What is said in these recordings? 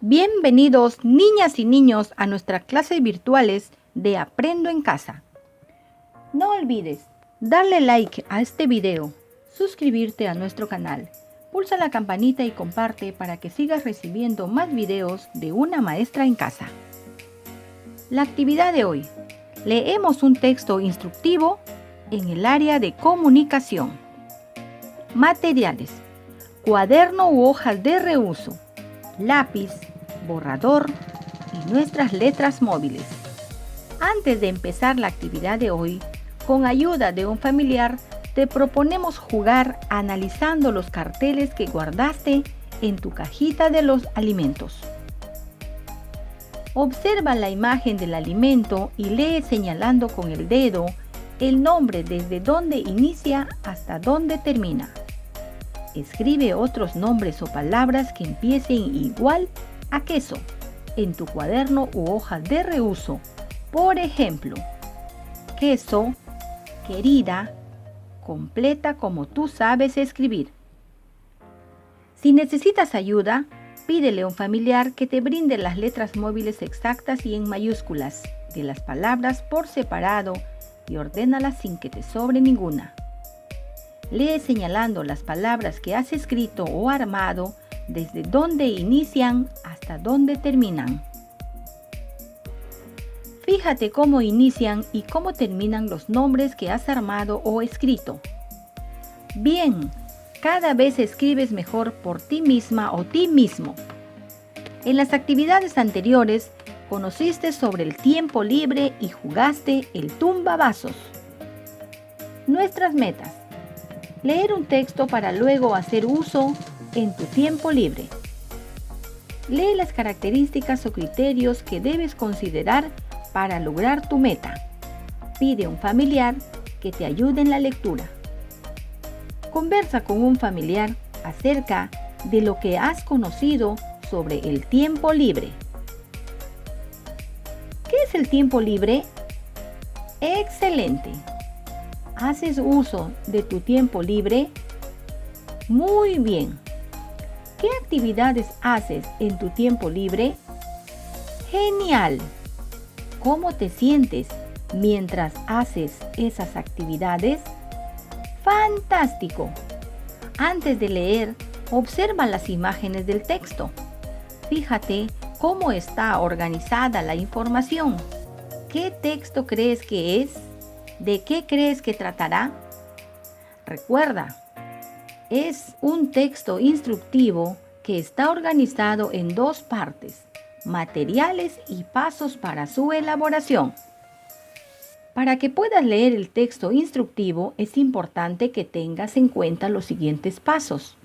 Bienvenidos niñas y niños a nuestras clases virtuales de Aprendo en Casa. No olvides darle like a este video, suscribirte a nuestro canal, pulsa la campanita y comparte para que sigas recibiendo más videos de una maestra en casa. La actividad de hoy: leemos un texto instructivo en el área de comunicación. Materiales: cuaderno u hojas de reuso, lápiz, borrador y nuestras letras móviles. Antes de empezar la actividad de hoy, con ayuda de un familiar, te proponemos jugar analizando los carteles que guardaste en tu cajita de los alimentos. Observa la imagen del alimento y lee señalando con el dedo el nombre desde donde inicia hasta donde termina. Escribe otros nombres o palabras que empiecen igual a queso en tu cuaderno u hojas de reuso. Por ejemplo, queso, querida, completa como tú sabes escribir. Si necesitas ayuda, pídele a un familiar que te brinde las letras móviles exactas y en mayúsculas de las palabras por separado y ordénalas sin que te sobre ninguna. Lee señalando las palabras que has escrito o armado desde donde inician hasta donde terminan. Fíjate cómo inician y cómo terminan los nombres que has armado o escrito. Bien, cada vez escribes mejor por ti misma o ti mismo. En las actividades anteriores, conociste sobre el tiempo libre y jugaste el tumbavasos. Nuestras metas: leer un texto para luego hacer uso en tu tiempo libre. Lee las características o criterios que debes considerar para lograr tu meta. Pide a un familiar que te ayude en la lectura. Conversa con un familiar acerca de lo que has conocido sobre el tiempo libre. ¿Qué es el tiempo libre? ¡Excelente! ¿Haces uso de tu tiempo libre? Muy bien. ¿Qué actividades haces en tu tiempo libre? ¡Genial! ¿Cómo te sientes mientras haces esas actividades? ¡Fantástico! Antes de leer, observa las imágenes del texto. Fíjate cómo está organizada la información. ¿Qué texto crees que es? ¿De qué crees que tratará? Recuerda, es un texto instructivo que está organizado en dos partes: materiales y pasos para su elaboración. Para que puedas leer el texto instructivo, es importante que tengas en cuenta los siguientes pasos.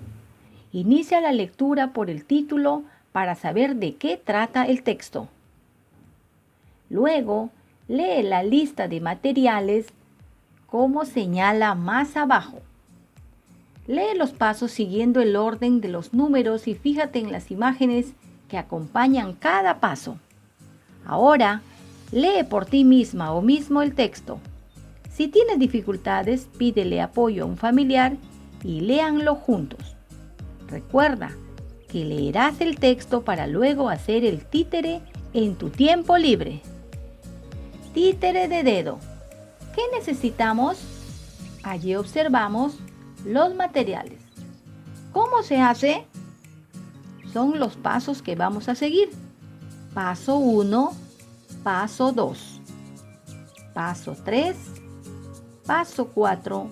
Inicia la lectura por el título para saber de qué trata el texto. Luego, lee la lista de materiales como señala más abajo. Lee los pasos siguiendo el orden de los números y fíjate en las imágenes que acompañan cada paso. Ahora, lee por ti misma o mismo el texto. Si tienes dificultades, pídele apoyo a un familiar y léanlo juntos. Recuerda que leerás el texto para luego hacer el títere en tu tiempo libre. Títere de dedo. ¿Qué necesitamos? Allí observamos los materiales. ¿Cómo se hace? Son los pasos que vamos a seguir. Paso 1, paso 2, paso 3, paso 4,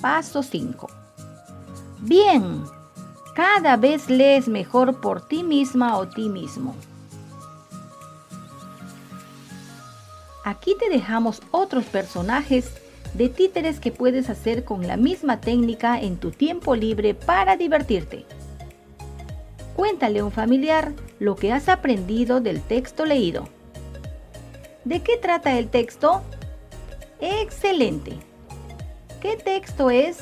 paso 5. Bien, cada vez lees mejor por ti misma o ti mismo. Aquí te dejamos otros personajes de títeres que puedes hacer con la misma técnica en tu tiempo libre para divertirte. Cuéntale a un familiar lo que has aprendido del texto leído. ¿De qué trata el texto? ¡Excelente! ¿Qué texto es?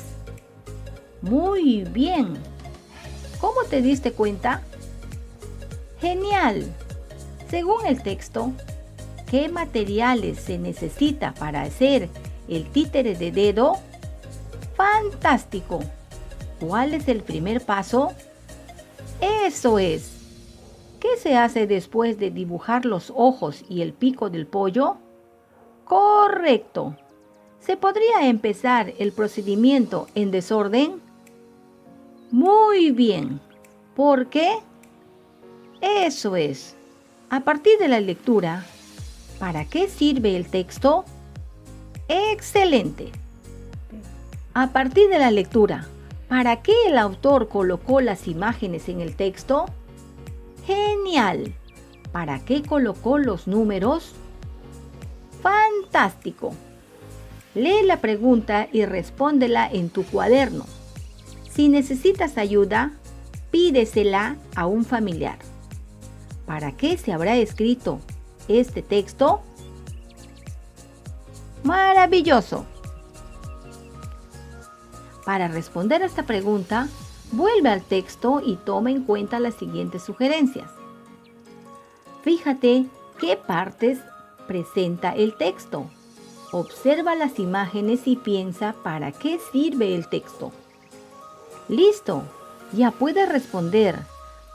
Muy bien. ¿Cómo te diste cuenta? ¡Genial! Según el texto, ¿qué materiales se necesita para hacer el títere de dedo? ¡Fantástico! ¿Cuál es el primer paso? Eso es. ¿Qué se hace después de dibujar los ojos y el pico del pollo? Correcto. ¿Se podría empezar el procedimiento en desorden? Muy bien. ¿Por qué? Eso es. A partir de la lectura, ¿para qué sirve el texto? Excelente. A partir de la lectura, ¿para qué el autor colocó las imágenes en el texto? Genial. ¿Para qué colocó los números? Fantástico. Lee la pregunta y respóndela en tu cuaderno. Si necesitas ayuda, pídesela a un familiar. ¿Para qué se habrá escrito este texto? ¡Maravilloso! Para responder a esta pregunta, vuelve al texto y toma en cuenta las siguientes sugerencias. Fíjate qué partes presenta el texto. Observa las imágenes y piensa para qué sirve el texto. ¡Listo! Ya puedes responder.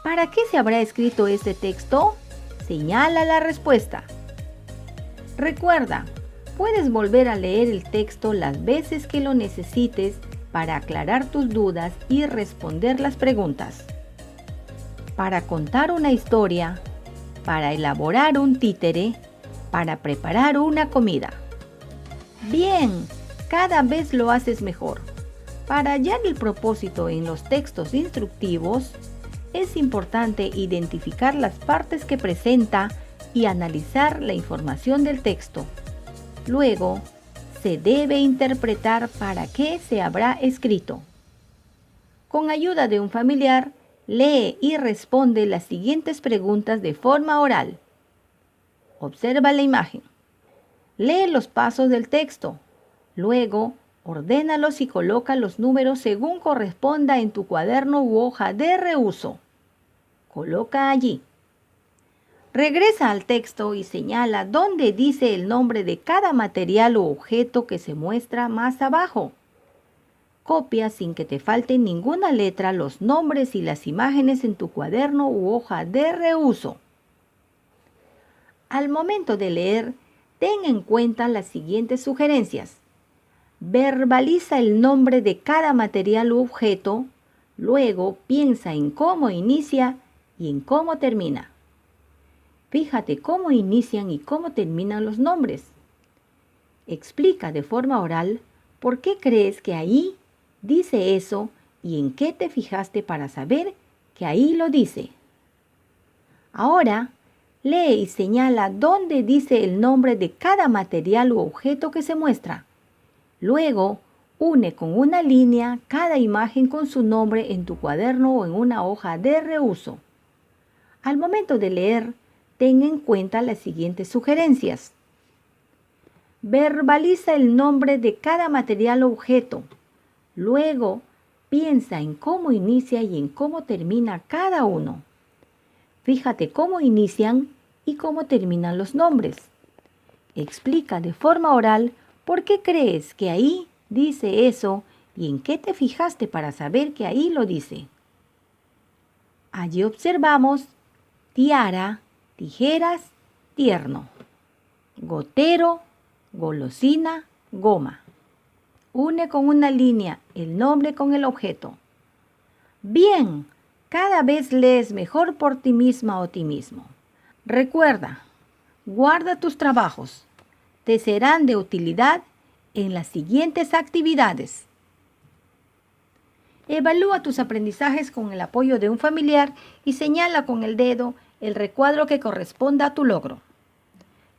¿Para qué se habrá escrito este texto? Señala la respuesta. Recuerda, puedes volver a leer el texto las veces que lo necesites para aclarar tus dudas y responder las preguntas. Para contar una historia, para elaborar un títere, para preparar una comida. Bien, cada vez lo haces mejor. Para hallar el propósito en los textos instructivos, es importante identificar las partes que presenta y analizar la información del texto. Luego, se debe interpretar para qué se habrá escrito. Con ayuda de un familiar, lee y responde las siguientes preguntas de forma oral. Observa la imagen. Lee los pasos del texto. Luego, ordénalos y coloca los números según corresponda en tu cuaderno u hoja de reuso. Coloca allí. Regresa al texto y señala dónde dice el nombre de cada material o objeto que se muestra más abajo. Copia sin que te falte ninguna letra los nombres y las imágenes en tu cuaderno u hoja de reuso. Al momento de leer, ten en cuenta las siguientes sugerencias. Verbaliza el nombre de cada material u objeto, luego piensa en cómo inicia y en cómo termina. Fíjate cómo inician y cómo terminan los nombres. Explica de forma oral por qué crees que ahí dice eso y en qué te fijaste para saber que ahí lo dice. Ahora, lee y señala dónde dice el nombre de cada material u objeto que se muestra. Luego, une con una línea cada imagen con su nombre en tu cuaderno o en una hoja de reuso. Al momento de leer, ten en cuenta las siguientes sugerencias. Verbaliza el nombre de cada material o objeto. Luego, piensa en cómo inicia y en cómo termina cada uno. Fíjate cómo inician y cómo terminan los nombres. Explica de forma oral por qué crees que ahí dice eso y en qué te fijaste para saber que ahí lo dice. Allí observamos tiara, tijeras, tierno, gotero, golosina, goma. Une con una línea el nombre con el objeto. Bien, cada vez lees mejor por ti misma o ti mismo. Recuerda, guarda tus trabajos. Te serán de utilidad en las siguientes actividades. Evalúa tus aprendizajes con el apoyo de un familiar y señala con el dedo el recuadro que corresponda a tu logro.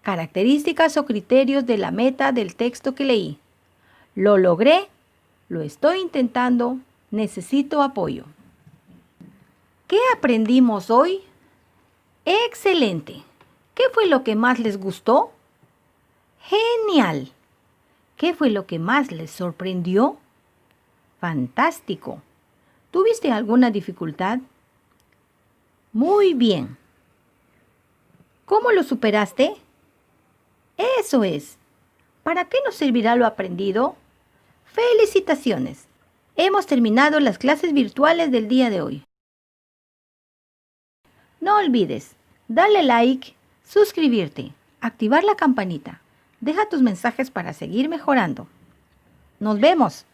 Características o criterios de la meta del texto que leí. Lo logré, lo estoy intentando, necesito apoyo. ¿Qué aprendimos hoy? ¡Excelente! ¿Qué fue lo que más les gustó? ¡Genial! ¿Qué fue lo que más les sorprendió? ¡Fantástico! ¿Tuviste alguna dificultad? Muy bien. ¿Cómo lo superaste? Eso es. ¿Para qué nos servirá lo aprendido? ¡Felicitaciones! Hemos terminado las clases virtuales del día de hoy. No olvides darle like, suscribirte, activar la campanita. Deja tus mensajes para seguir mejorando. Nos vemos.